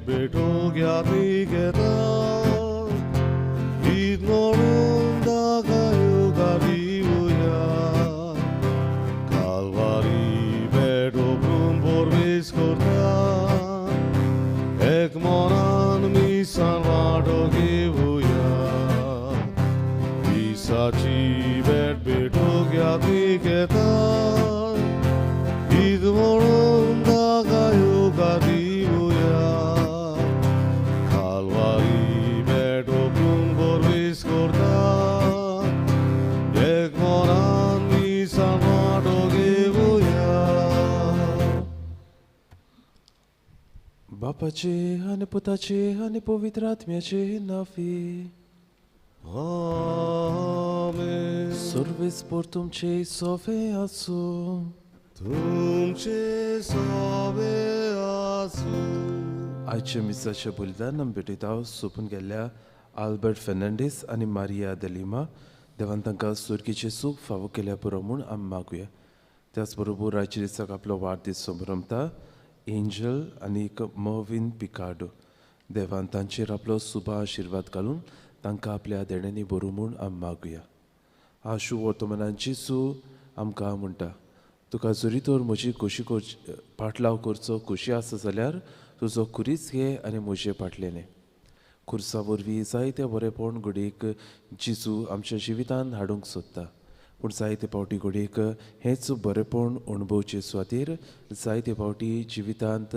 बेटोग्या तिकेता id moron dagayo gariuya Calvari beto por viscorta ek moran mi salvado givuya Isachi beto tiketa id moron dagayo gariuya Calvari beto por viscorta ek moran mi salvado givuya बापाचे आणि पुताचे आणि पवित्र आत्म्याचे नावे Amen. Sarves पर तुमचे सोवे असो तुमचे सोबे आसू आयच्या मिसाच्या बलिदान आमी भेटयता सोपून गेल्ल्या आल्बर्ट फेर्नांडीस आनी मारिया दलिमा देवान तांकां सुर्गीचे सूख फावो केल्या पुरो म्हूण आमी मागुया. त्याच बरोबर आयच्या दिसाक आपलो वाडदीस संभ्रमता एंजल आनी मर्विन पिकार्डो देवान तांचेर आपलो सुबा आशिर्वाद घालून तांकां आपल्या देण्यांनी बरो म्हूण आमी मागुया. आशू वर्तमानांची सू आमकां म्हणटा तुका जरी तर म्हजी खोशी पाटलाव करचो खोशी आसा जाल्यार तुजो खुरीच घे आनी म्हजें फाटलें खुर्सा वरवीं जायते बरेपण घडयेक जिजू आमच्या जिवितांत हाडूंक सोदता. पूण जायते फावटी घडयेक हेंच बरेपण अणभवचे सुवातेर जायते फावटी जिवितांत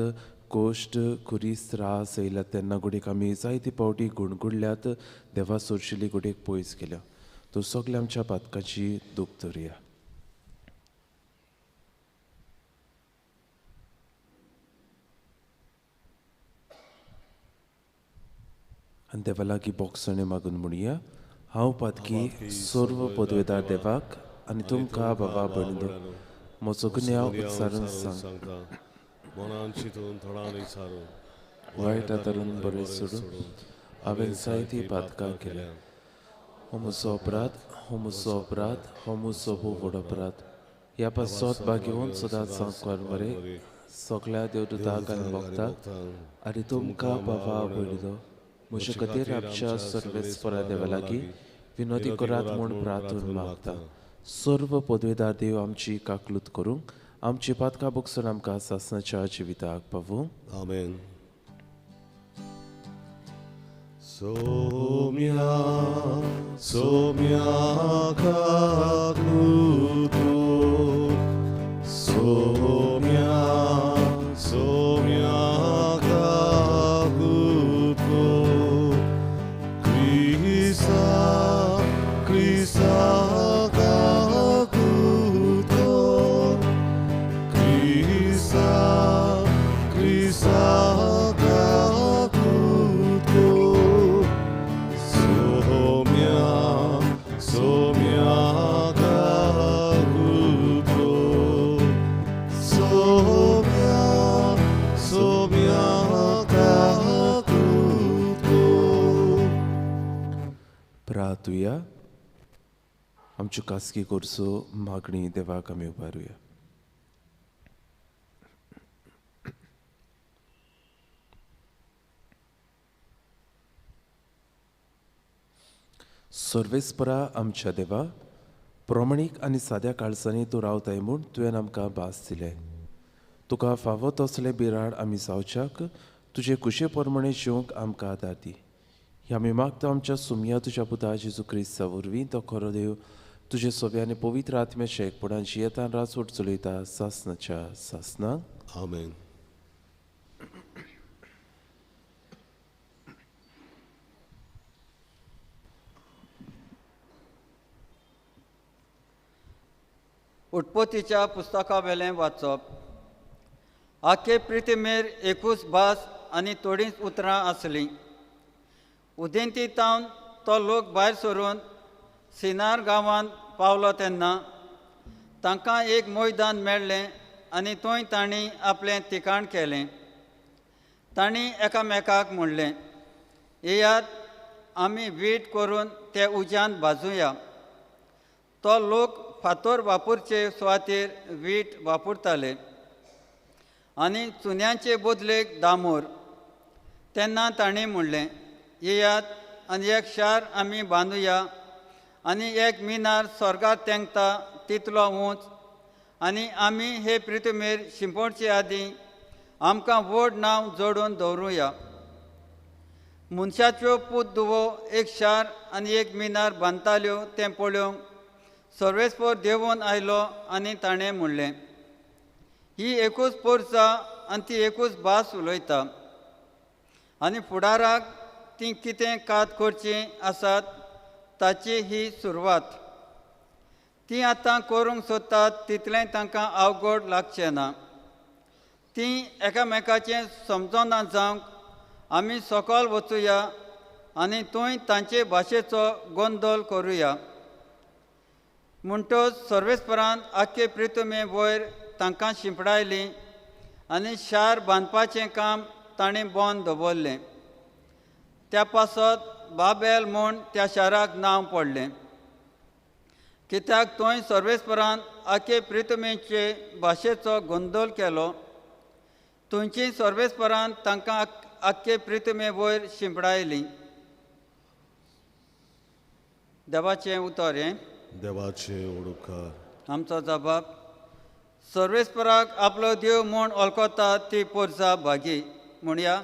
कोश्ट खुरीस त्रास येयल्यात तेन्ना घडयेक आमी जायते फावटी गुणगुडल्यात देवा सोडशिल्ली घडयेक पयस गेल्या. तो सगल्या आमच्या पातकाची दूख धरया. आनी देवा लागीं बोगसणे मागून म्हणया हांव पातकी सर्व पदवेदार देवाक आनी तुमकां बाबा भणदो म्हजो गुन्यांव उत्सारून सांग मनान चिंतून थोडांनी सारून वायट आदारून बरें सोडून हांवें जायतीं पातकां केल्या. हो म्हजो अपराध हो म्हजो अपराध हो म्हजो खूब व्हड अपराध. ह्या पासत भाग घेवन सदांच सांगकार बरें सगळ्या देवदूतांक आनी भक्तांक आनी तुमकां बाबा भणदो म्हजे खातीर आमच्या सर्वेस्परा देवा लागीं विनोदी करात म्हूण प्रार्थून मागता. सर्व पदवेदार देव आमची काकलूत करूंक आमची पातकां बोगसून आमकां सासणाच्या जिविताक पावूं. आमेन. सोम्या सोम्या काकुतो सोम्या सोम्या काकुतो क्रिसा क्रिसा काकुतो क्रिसा क्रिसा प्रार्थुया. आमच्यो कासकी कोर्सो मागणी देवाक आमी उबारुया. सर्वेस्परा आमच्या देवा प्रमाणीक आनी साद्या काळजांनी तूं रावताय म्हूण तुवें आमकां भास दिलें. तुका फावो तसलें बिराड आमी जावच्याक तुजे कुशे प्रमाणे जिवंक आमकां आदार दी. ह्या आमी मागता आमच्या सुमया तुज्या पुता जेजू क्रिस्ता वरवीं तो खरो देव तुजे सोब्याने पवित्र आत्म्याच्या एकपणान जियेतान रासोट चलयता सासनाच्या सासनाक. आमेन. उत्पत्तीच्या पुस्तका वेलें वाचप. आखे पृथ्वीमेर एकूच भास आनी थोडींच उतरां आसलीं. उदेंती तावन तो लोक भायर सरून सिनार गांवांत पावलो तेन्ना तांकां एक मैदान मेळ्ळें आनी थंय तांणी आपलें ठिकाण केलें. तांणी एकामेकाक म्हणलें, येयात आमी वीट करून ते उज्यान भाजूया. तो लोक फातर वापरचे सुवातेर वीट वापरताले आनी चुन्यांचे बदलेक दामोर. तेन्ना ताणें म्हणलें, येयात आनी एक शार आमी बांदुया आनी एक मिनार स्वर्गांत तेंकता तितलो उंच, आनी आमी हे पृथ्वीमेर शिंपडचे आदीं आमकां व्हड नांव जोडून दवरुया. मनशाच्यो पूत धुवो एक शार आनी एक मिनार बांदताल्यो तें पळोवंक सर्वेस्पर देंवून आयलो आनी ताणें म्हणलें, ही एकूच पोरसां आनी ती एकूच भास उलयता. आनी फुडाराक ती कितें कात करचीं आसात ताची ही सुरवात. ती आतां करूंक सोदतात तितलें तांकां अवघड लागचें ना. तीं एकामेकाचें समजोना जावंक आमी सकयल वचुया आनी थंय तांचे भाशेचो गोंदळ करुया. म्हणटच सर्वेस्परान आख्खे पृथ्वे वयर तांकां शिंपडायलीं आनी शार बांदपाचें काम ताणें बंद दवरलें. त्या पासत बाबेल म्हूण त्या शाराक नांव पडलें, कित्याक थंय सर्वेस्परान आख्खे पृथ्वेचे भाशेचो गोंदळ केलो. थंयची सर्वेस्परान तांकां आख्खे पृथ्वे वयर शिंपडायलीं. देवाचें उतर हें. देवाचे ओडकार. आमचो जबाब, सर्वेस्पराक आपलो देव म्हूण वळखता ती पोरसां भागी. म्हणया,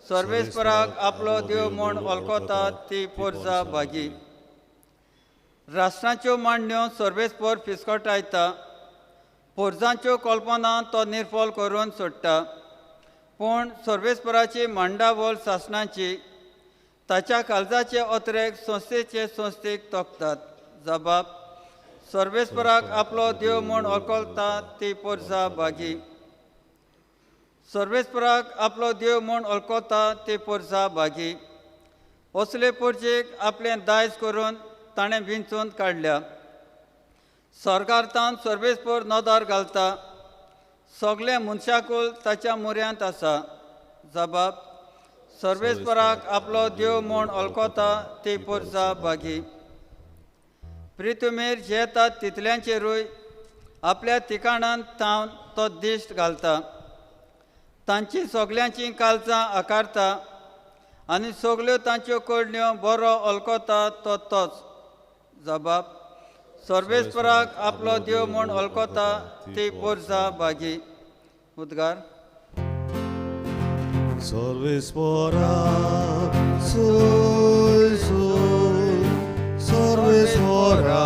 सर्वेस्पराक आपलो देव म्हूण वळखता ती पोरसां भागी. राष्ट्रांच्यो मांडण्यो सर्वेस्पर फिसकटायता, पोरसांच्यो कल्पना तो निर्फोल करून सोडटा. पूण सर्वेस्पराची मांडावळ शासनाची ताच्या काळजाचे अत्रेक संस्थेचे संस्थेक तोखतात. जबाब, सर्वेस्पराक आपलो देव म्हूण वळखता ती पोरसां भागी. सर्वेस्पराक आपलो देव म्हूण वळखता ती पोरसां भागी. असले पोरचेक आपलें दायज करून ताणें विंचून काडल्या. सरकारांत सर्वेस्पर नदर घालता, सगळे मनशाकूल ताच्या मुऱ्यांत आसा. जबाब, सर्वेस्पराक आपलो देव म्हूण वळखता ती पोरसां भागी. पृथ्वेर जेता तितल्यांचेरूय आपल्या ठिकाणांत थावन तो दिश्ट घालता. तांची सगळ्यांची काळजां आकारता आनी सगल्यो तांच्यो कळण्यो बरो वळखता तो तोच. जबाब, सर्वेस्पराक आपलो देव म्हूण वळखता ती पोरसां भागी. उद्गार. सर्वेस्पराक सोय सोय, सर्वेस्पराक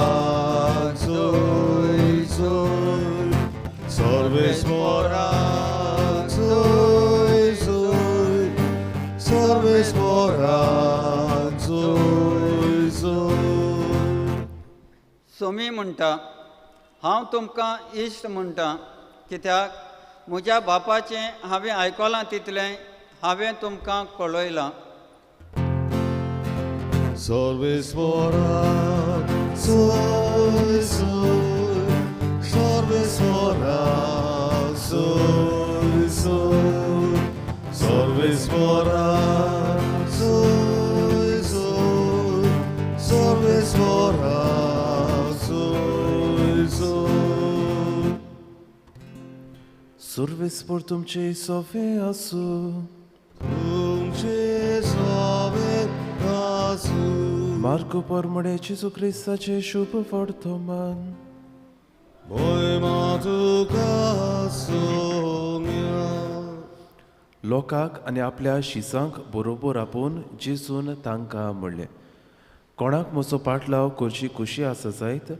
सोय सोय, सर्वेस्पराक सोय सोय, सर्वेस्पराक सोय सोय. सोमी म्हणटा, हांव तुमकां इश्ट म्हणटा, कित्याक म्हज्या बापाचें हांवें आयकलां तितलें हांवें तुमकां कळयलां. सर्वेस्पराक सोय सोय, सर्वेस्पराक सोय सोय, सर्वेस्पराक सोय सोय, सर्वेस्पराक सोय सोय. सर्वेस्पर तुमचे सोफे आसूं. तुमचे सोबे आसूं. मार्को परमडे जेजू क्रिस्ताचे शुभ वर्तमान. मोयमा तुका सोम्या. लोकांक आनी आपल्या शिसांक बरोबर आपोवन जेजून तांकां म्हणलें, कोणाक म्हजो पाटलाव करची खुशी आसा जायत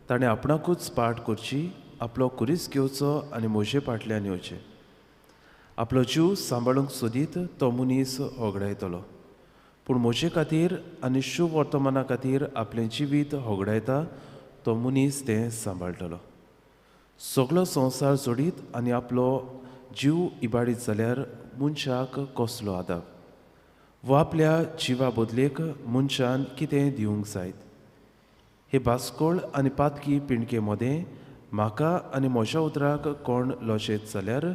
ताणें आपणाकूच पाट करची, आपलो कुरीस घेवचो आनी म्हजे फाटल्यान येवचें. आपलो जीव सांबाळूंक सोदीत तो मनीस होगडायतलो, पूण म्हजे खातीर आनी शुभ वर्तमाना खातीर आपलें जिवीत होगडायता तो मनीस तें सांबाळटलो. सगळो संवसार जोडीत आनी आपलो जीव इबाडीत जाल्यार मनशाक कसलो आदार. वो आपल्या जिवा बदलेक मनशान कितें दिवंक जायत. हे भास्कोळ आनी पातकी पिणके मदें म्हाका आनी म्हज्या उतराक कोण लोचयत जाल्यार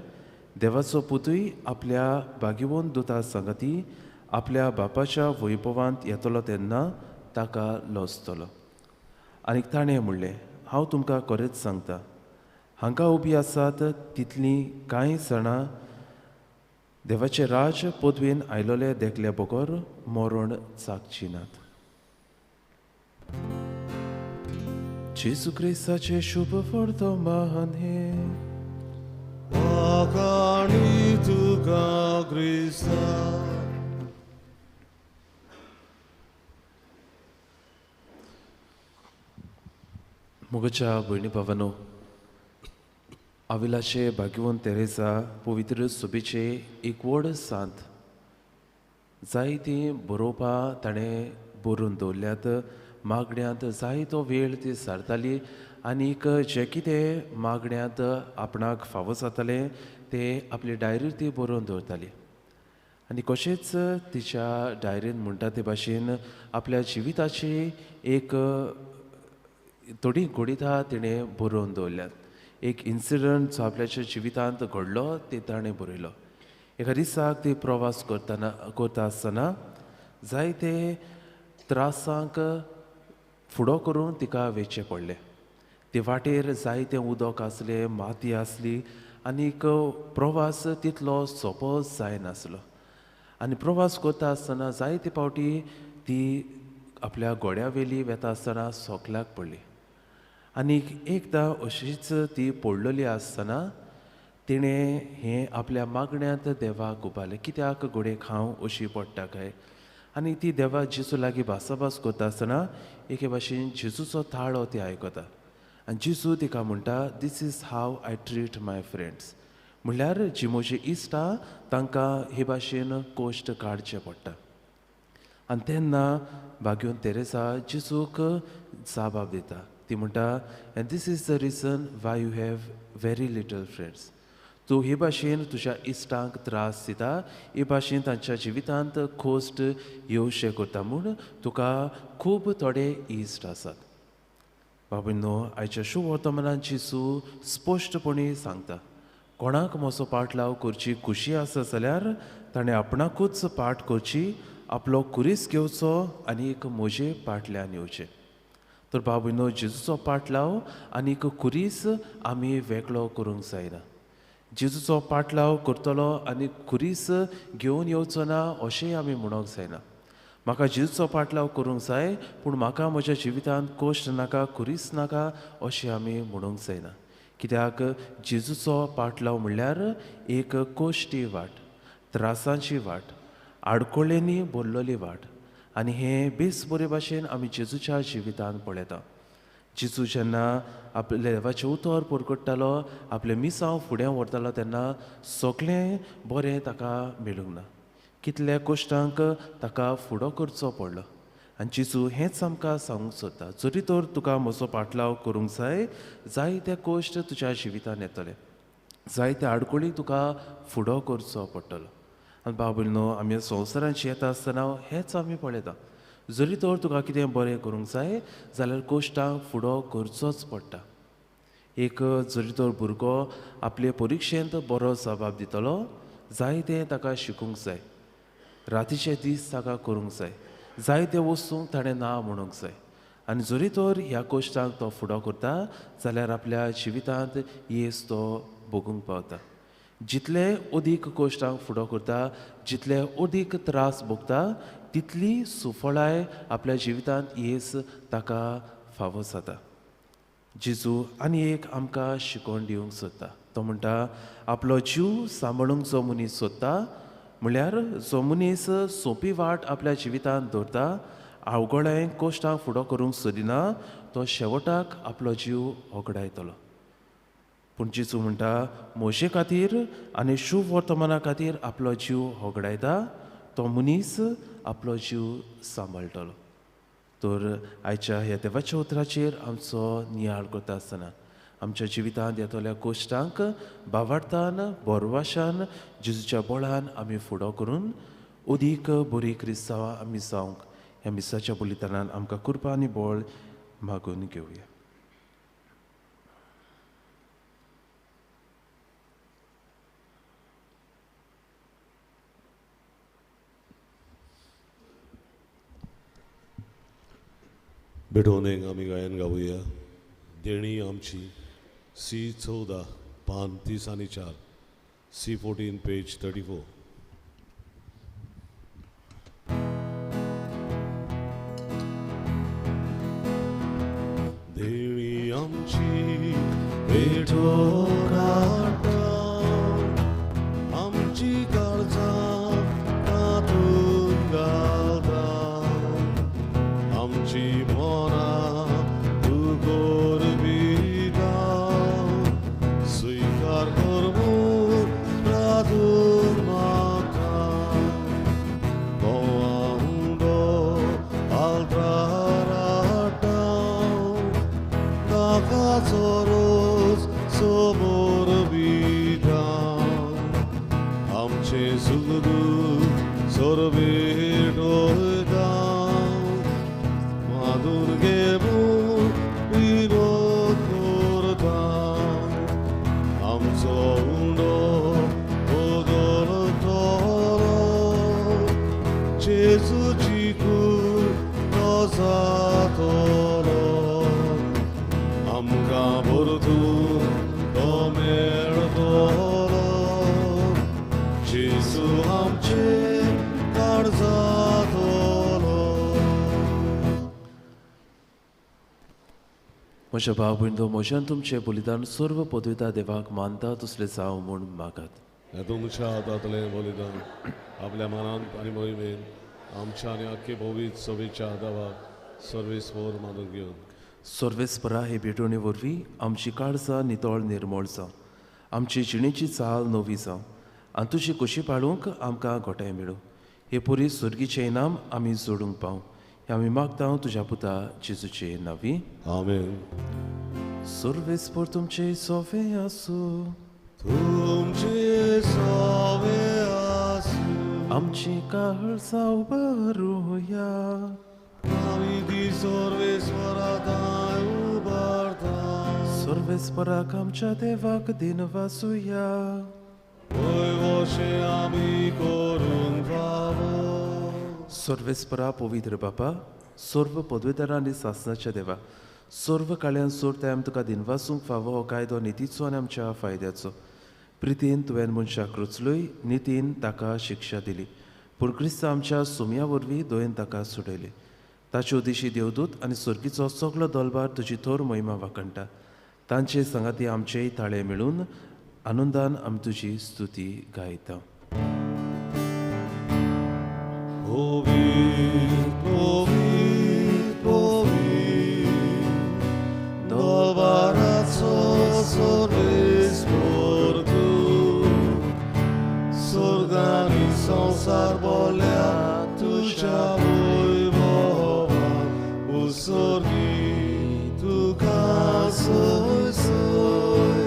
देवाचो पुतूय आपल्या भागिवोन दुता सांगाती आपल्या बापाच्या वैभवांत येतलो तेन्ना ताका लोचतलो. आनी ताणें म्हणलें, हांव तुमकां खरेंच सांगता, हांगा उबी आसात तितलीं कांय जाणां देवाचे राज पदवेन आयलोले देखले बगर मरण चागची नात. जेसू क्रिस्ताचे शुभ वर्तमान हे आकाणी तुका क्रिस्ता मुगाच्या भयणी भावानो, अविलाचे भाग्यवन तेरेसा पवित्र सुबेचे एक व्हड सांत जायती बरोवपा ताणें बरोवन दवरल्यात. मागण्यांत जायतो वेळ ती सारताली आनीक जें कितें मागण्यांत आपणाक फावो जातालें तें आपली डायरीर ती बरोवन दवरताली. आनी कशेंच तिच्या डायरीन म्हणटा ते भाशेन आपल्या जिविताची एक थोडी घडीता तिणें बरोवन दवरल्यात. एक इन्सिडंट जो आपल्याच्या जिवितांत घडलो ते ताणें बरयलो. एका दिसाक ती प्रवास करता आसतना जायते त्रासांक फुडो करून तिका वेचचें पडलें. ते वाटेर जायतें उदक आसलें, माती आसली आनीक प्रवास तितलो सोंपो जायनासलो. आनी प्रवास करता आसतना जायते फावटी ती आपल्या घोड्या वेली वेता आसतना सोकल्याक पडली. आनीक एकदां अशीच ती पडलेली आसतना तिणें हें आपल्या मागण्यांत देवाक उबारलें, कित्याक घोडेक हांव अशी पडटा काय. आनी ती देवा जेजू लागीं भासाभास करता आसतना एके भाशेन जेजूचो ताळो ती आयकता. आनी जेजू तिका म्हणटा, this is how I treat my friends. म्हणल्यार जी म्हजी इश्टां तांकां हे भाशेन कोश्ट काडचें पडटा. आनी तेन्ना भाग्यवन तेरेसा जेजूक जाबाब दिता. ती म्हणटा, and this is the reason why you have very little friends. तूं हे भाशेन तुज्या इश्टांक त्रास दिता, हे भाशेन तांच्या जिवितांत खोस्ट येवशें करता म्हूण तुका खूब थोडे इश्ट आसात. बाबीनो, आयच्या शुभ वर्तमानांत जेजू स्पश्टपणी सांगता, कोणाक म्हजो पाटलाव करची खुशी आसा जाल्यार ताणें आपणाकूच पाट करची, आपलो कुरीस घेवचो आनीक म्हजे पाटल्यान येवचें. तर बाबीनो, जेजूचो पाटलाव आनीक कुरीस आमी वेगळो करूंक जायना. जेजूचो पाटलाव करतलो आनी कुरीस घेवन येवचो ना अशेंय आमी म्हणूंक जायना. म्हाका जेजूचो पाटलाव करूंक जाय पूण म्हाका म्हज्या जिवितांत कोश्ट नाका, कुरीस नाका अशें आमी म्हणूंक जायना. कित्याक जेजूचो पाटलाव म्हणल्यार एक कोश्टी वाट, त्रासांची वाट, आडकोळेंनी भरलेली वाट. आनी हें बेस बरे भाशेन आमी जेजूच्या जिवितांत पळयता. जेजू जेन्ना आपल्या देवाचें उतर परगट्टालो, आपले मिसांव फुडें व्हरतालो तेन्ना सगळें बरें ताका मेळूंक ना. कितल्या कोश्टांक ताका फुडो करचो पडलो. आनी जेजू हेंच आमकां सांगूंक सोदता, जरी तर तुका म्हजो पाटलाव करूंक जाय, जायते कोश्ट तुज्या जिवितांत येतले, जायते आडकोळीक तुका फुडो करचो पडटलो. आनी बाबीनो, आमी संवसारांत येता आसतना हेंच आमी पळयता. जरी तर तुका कितें बरें करूंक जाय जाल्यार कोश्टांक फुडो करचोच पडटा. एक जरी तर भुरगो आपले परिक्षेंत बरो जबाब दितलो, जायतें ताका शिकूंक जाय, रातीचे दीस ताका करूंक जाय, जायते वस्तूंक ताणें ना म्हणूंक जाय. आनी जरी तर ह्या कोश्टांक तो फुडो करता जाल्यार आपल्या जिवितांत येस तो भोगूंक पावता. जितले अदीक कोश्टांक फुडो करता, जितले अदीक त्रास भोगता, तितली सुफळाय आपल्या जिवितांत येस ताका फावो जाता. जेजू आनी एक आमकां शिकोवन दिवंक सोदता. तो म्हणटा, आपलो जीव सांबाळूंक जो मनीस सोदता, म्हळ्यार जो मनीस सोंपी वाट आपल्या जिवितांत दवरता, अवघडांय कोश्टांक फुडो करूंक सोदिना, तो शेवटाक आपलो जीव होगडायतलो. पूण जेजू म्हणटा, म्हजे खातीर आनी शुभ वर्तमाना खातीर आपलो जीव होगडायता तो मनीस आपलो जीव सांबाळटलो. तर आयच्या ह्या देवाच्या उतराचेर आमचो नियाळ करता आसतना आमच्या जिवितांत येतल्या कोश्टांक बावार्थान, बोरवाशान, जेजूच्या बळान आमी फुडो करून अदीक बरी क्रिस्तांवां आमी जावंक ह्या मिसाच्या बलिदानान आमकां कृपा आनी बळ मागून घेवया. बेठोनेक आमी गायन गावुया. देणी आमची C14 पान 30 आनी 4, C14 पेज 34. आमची भेटो काटा आमची काळजां तातून घालता आमची मनां तूं गोरविता स्वीकार कर म्हूण प्रार्थना म्हाका वांगडो आल्तार हाडटा ताकाचो रोज समोर बिता आमचे सुख दूख सोरबेट वयता मादूर घे म्हूण विरोध करता आमचो उंडो बदलतलो जेजूची कूड तो जातलो आमकां परतून तो मेळटलो जेजू आमचे काळजांतलो म्हज्या भाव भयणो म्हज्यान तुमचें बलिदान सर्व पदविता देवाक मानता तसलें जावं म्हूण मागात हें तुमच्या हातांतलें बलिदान आपल्या मनांत आनी मोहिमेन आमच्या आनी आख्खे भोवीत सभेच्या देवाक सर्वेस्वर मानून घेवन सर्वेस्परा हे भेटोवणे वरवीं आमची काळजां नितळ निर्मळ जावं आमची जिणेची चाल नवी जावं आनी तुजी खोशी पाळूंक आमकां गोठाय मेळूं हे पुरी सुर्गीचें इनाम आमी जोडूंक पावूं हें आमी मागता तुज्या पुता जेजूचे नांवी आमेन सर्वेस्पर तुमचे सोवे आसूं तुमचे सवे आसूं आमची काळजां उबारुया आमी ती सर्वेस्वराताय उबारता सर्वेस्पराक आमच्या देवाक दिन वासुया वयवशें आमी करून फावो सर्वेस्परा पवित्र बापा सर्व पदवीदारां आनी सासणाच्या देवा सर्व काळ्यान सोर टायम तुका दिनवासूंक फावो हो कायदो नितीचो आनी आमच्या फायद्याचो प्रितीन तुवें मनशाक रुचलोय नितीन ताका शिक्षा दिली पूण क्रिस्त आमच्या सुमया वरवीं दोयेन ताका सुटयली ताचे उदेशी देवदूत आनी सर्गीचो सगळो दलबार तुजी थोर महिमा वाखणटा तांचे संगाती आमचेय ताळे मेळून आनंदान आमी तुजी स्तुती गायता Povit, povit, povit, dovaraco sorvespor tu, sorgani संसार बोल्या तुझ्या वैभवा, उसर्गी तुका सोय सोय,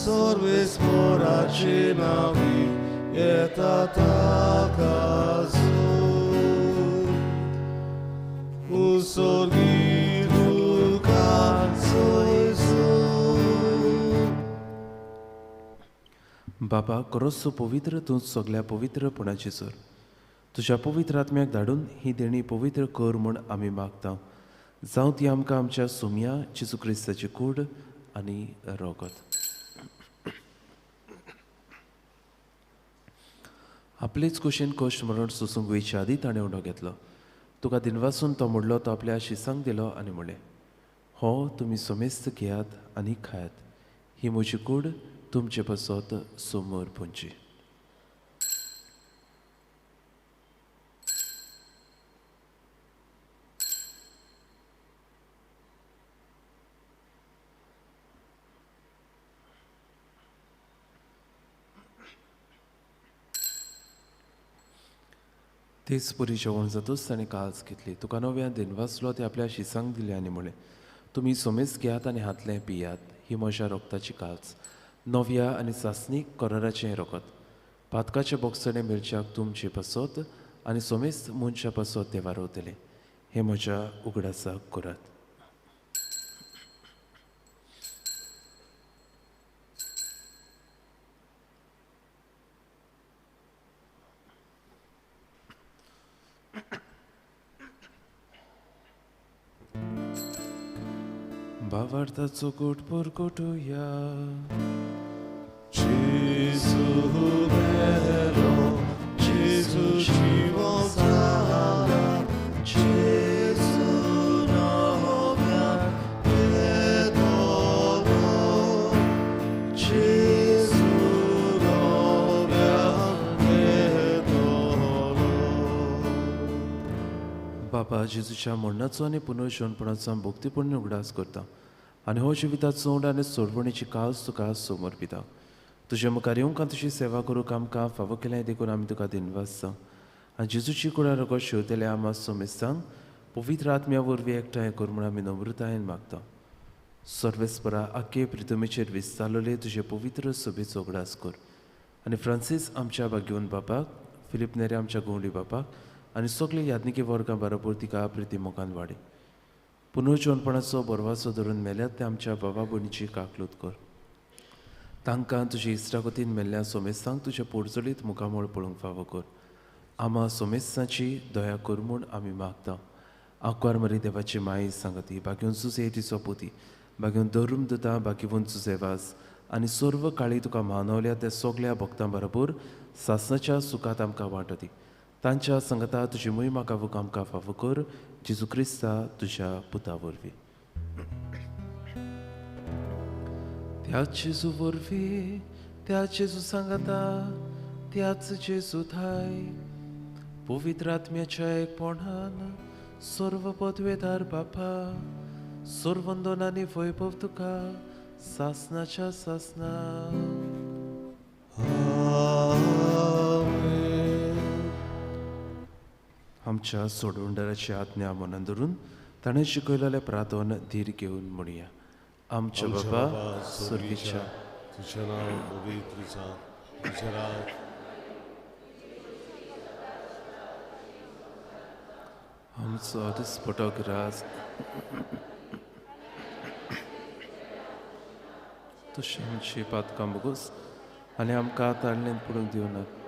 सर्वेस्पराचे नावी येता ताका उसर्गी तुका सोय सोय बाबा खरोच पवित्र तूं सगळ्या पवित्रपणाची सर तुज्या पवित्र आत्म्याक धाडून ही देणी पवित्र कर म्हूण आमी मागता जावं ती आमकां आमच्या सुमया जेजू क्रिस्ताची कूड आनी रोगत आपलेच कुशीन कश्ट मरण सोसूंक वयच्या आदी ताणें उडो घेतलो तुका दिनवासून तो मोडलो तो आपल्या शिसांक दिलो आनी म्हणलें हो तुमी सोमेस्त घेयात आनी खायात ही म्हजी कूड तुमचे पासत समोर पोंची तेच पुरी जेवण जातूच ताणें काल्स घेतली तुका नव्यान दिनवासलो ते आपल्या शिसांक दिले आनी म्हणलें तुमी सोमेस घेयात आनी हातलें पियात ही म्हज्या रोगताची काल्स नव्या आनी सासणीक कराराचें रोगत पातकाच्या बोक्सणे मिरच्याक तुमचे पासत आनी सोमेस मनशा पासत ते वारवतले हे म्हज्या उगडासाक करात भावार्थाचो गोट परगटुया Gesù bello, Gesù ciwąca, Gesù nowia, बापा जेजूच्या मरणाचो आनी पुनर्जन्मपणाचो भोक्तीपूर्ण उगडास करता आनी हो जिविताचो चोड आनी सोडवणीची कास तुका समोर पिता तुजे मुखार येवंक आनी तुजी सेवा करूंक आमकां फावो केलें देखून आमी तुका दिनवासता आनी जेजूची कुळार रगत शेवतेले आमा सोमेस्तांक पवित्र आत्म्या वरवीं एकठांय कर म्हूण आमी नम्रतायेन मागता सर्वेस्परा आख्खे प्रितमेचेर विस्तारलेले तुजे पवित्र सभेचो उगडास कर आनी फ्रांसीस आमच्या बागेवन बापाक फिलीप नेरे आमच्या गोंवडी बापाक आनी सगळे यादनिकी वर्गां बरोबर तिका प्रिती मोगान वाडय पुनर्जन्मपणाचो बरवासो धरून मेल्यात ते आमच्या बाबा भयणीची काकलूत कर तांकां तुजे इश्टागतीन मेल्ल्या सोमेस्तांक तुजे पोरचलीत मुखामोळ पळोवंक फावो कर आमा सोमेस्ताची दया कर म्हूण आमी मागता आंकवार मरी देवाची माई सांगती बागेवन सुसे तिचो पोती बागेवन धरून दिता बागेवन तुजे वास आनी सर्व काळी तुका मानवल्या त्या सगळ्या भक्तां बरोबर सासणाच्या सुखात आमकां वांटो दी तांच्या संगता तुजी मोहिमा गावूंक आमकां फावो कर जेजू क्रिस्ता तुज्या पुता वरवीं त्याच जेजू वरवीं त्या जेजू सांगता त्याच जेजू थाय पवित्र आत्म्याच्या एकपणान सर्व पदवेदार बापा सर्वंदोनांनी वैभव तुका सासनाच्या सासना आमच्या सोडवंडराची आज्ञा मनान धरून ताणें शिकयलेले प्रार्थना धीर घेवन म्हणया आमच्या बाबा स्वर्गीच्या तुझें नांव पवित्र जावं तुजें राज आमचो दिसपटोक राज तशें आमची पातकां बगूस आनी आमकां ताळणेन पडूंक दिवनात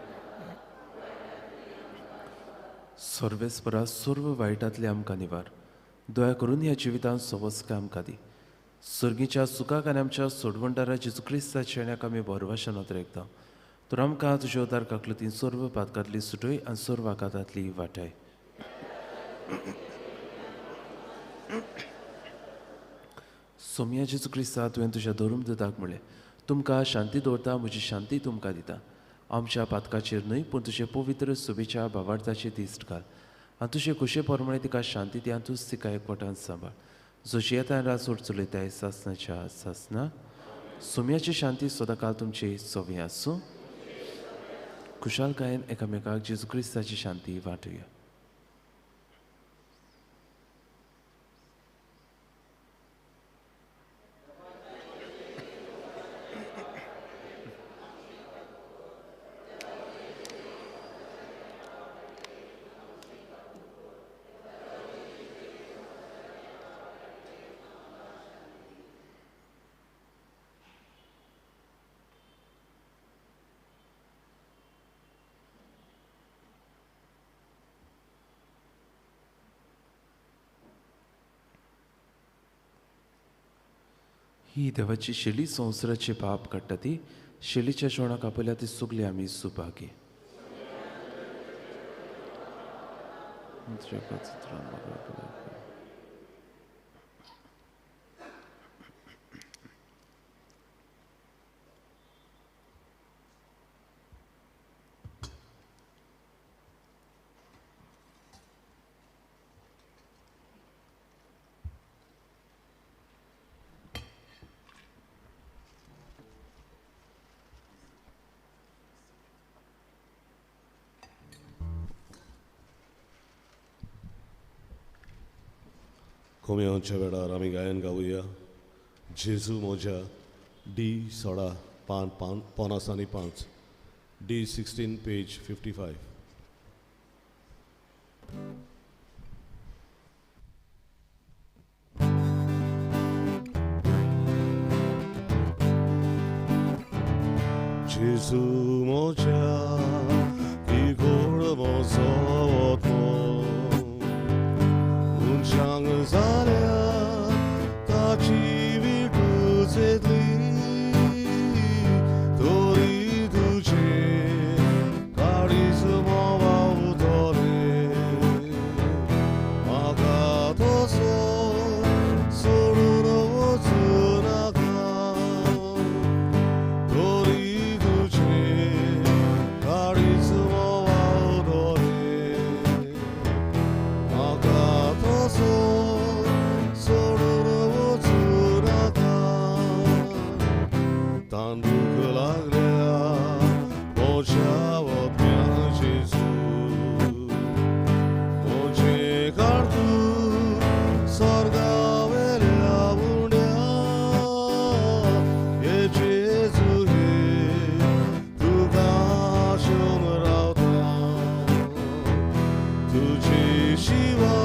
सर्वेस्परा सर्व वायटांतले आमकां निवार दया करून ह्या जिवितांत सवस्का आमकां दी सर्गीच्या सुखाक आनी आमच्या सोडवंडारा जेजू क्रिस्ताच्या येण्याक आमी भरवशान उद्रेकता तर आमकां तुज्या उदार काकलुतीन सर्व पातकांतली सुटय आनी सर्व आघातांतली वाटाय सोम्या जेजू क्रिस्ता तुवें तुज्या धर्म दिताक म्हणलें तुमकां शांती दवरता म्हजी शांती तुमकां दिता आमच्या पातकाचेर न्हय पूण तुजे पवित्र सुबेच्या भावार्थाचेर दिश्ट घाल आनी तुजे खुशे प्रमाणे तिका शांती दी आनी तूंच तिका एकवटान सांबाळ जशी येता रासोड चलयताय सासनाच्या सासना सोम्याची शांती सदां काल तुमची सोवी आसूं खुशालकायेन एकामेकाक जेजू क्रिस्ताची शांती वांटुया ही देवाची शेली संवसाराचे पाप काडटा ती शेलीच्या जेवणाक आपयल्या ती सगळी आमी सुभागी कोमयांच्या वेळार आमी गायन गावुया जेजू म्हज्या D16 D16 पेज 55 जेजू म्हज्या की गोड म्हजो Unciang zalea taci virtuțetli Dori duce carisma autore Magatoso soruro tsunaka Dori duce तुझ्याशिवाय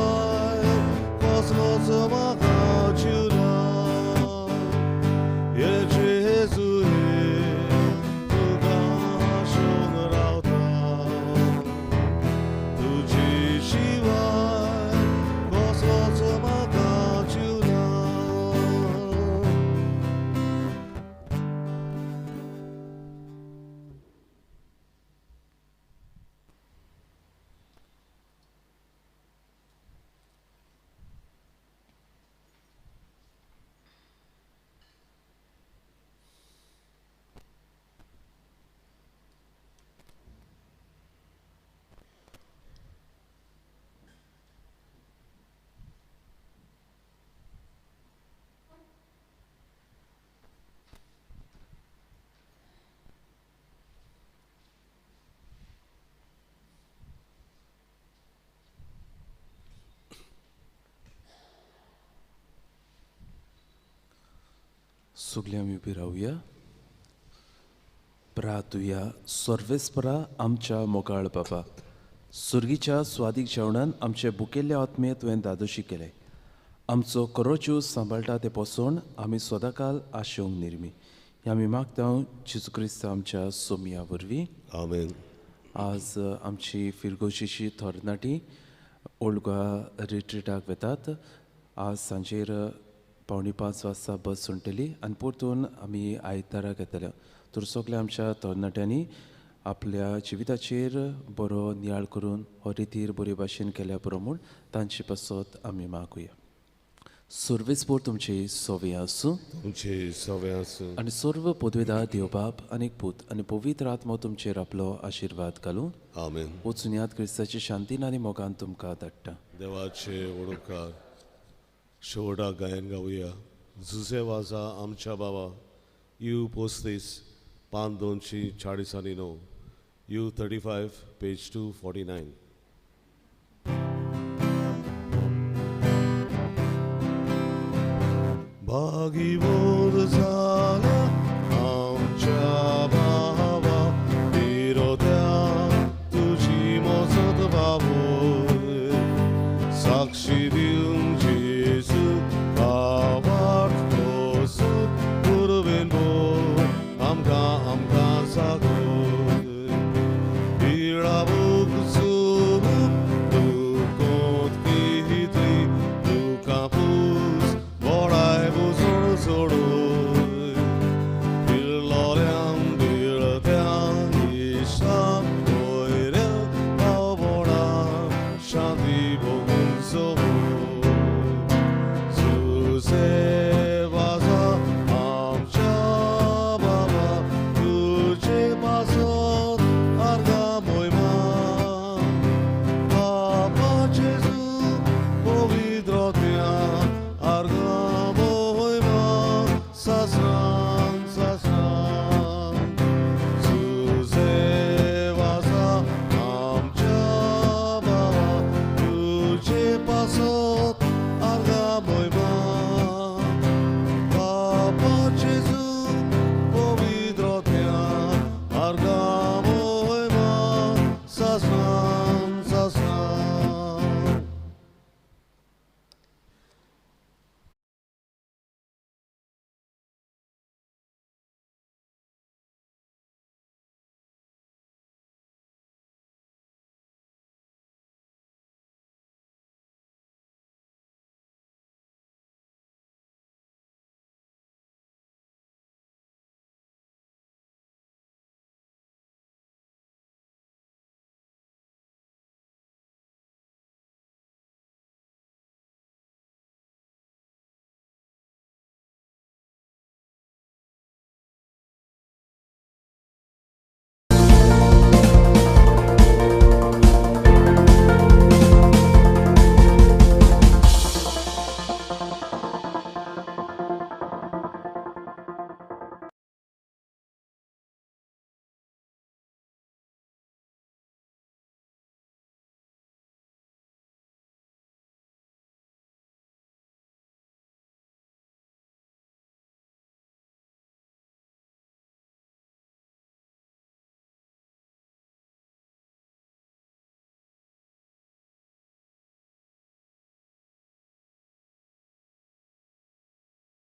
कसलोच म्हाका जीव ना हे जेजुये तुका आशेन रावता तुझ्याशिवाय कसलोच म्हाका जीव ना सगळीं आमी उबी रावया प्रार्थुया सर्वेस्परा आमच्या मोगाळ बाबा सुर्गीच्या स्वादीक जेवणान आमचे बुकेल्ले आत्मे तुवें दादोशी केले आमचो खरो जीव सांबाळटा ते पसून आमी सदांकाल आशेवंक निर्मी हे आमी मागता जेजू क्रिस्त आमच्या सोमिया वरवीं आमेन आज आमची फिरगोशीची थोरणाटी ओल्ड गोवा रिट्रीटाक वेतात आज सांजेर 4:45 वाजता बस सुटली आनी परतून आमी आयताराक येतले तर सगल्या आमच्या तरणाट्यांनी आपल्या जिविताचेर बरो नियाळ करून हो रितीर बरे भाशेन केल्या पुरो म्हूण तांची पासत आमी मागुया सर्वेस्पोर तुमची सोवे आसूं तुमचे सवय आसूं आनी सर्व पदवेदार देवबाप आनी पूत आनी पवित्र आत्मो तुमचेर आपलो आशिर्वाद घालूं आमेन वचून याद क्रिस्ताची शांतीन आनी मोगान तुमकां धाडटा देवाचे वडोवकार शेवटा गायन गावया जुसे वाजा आमच्या बाबा यू 5:249 यू 35 पेज 249 भागीवोद झाला आमच्या बाबा विरोध्या तुझी मोजत बाबू साक्षी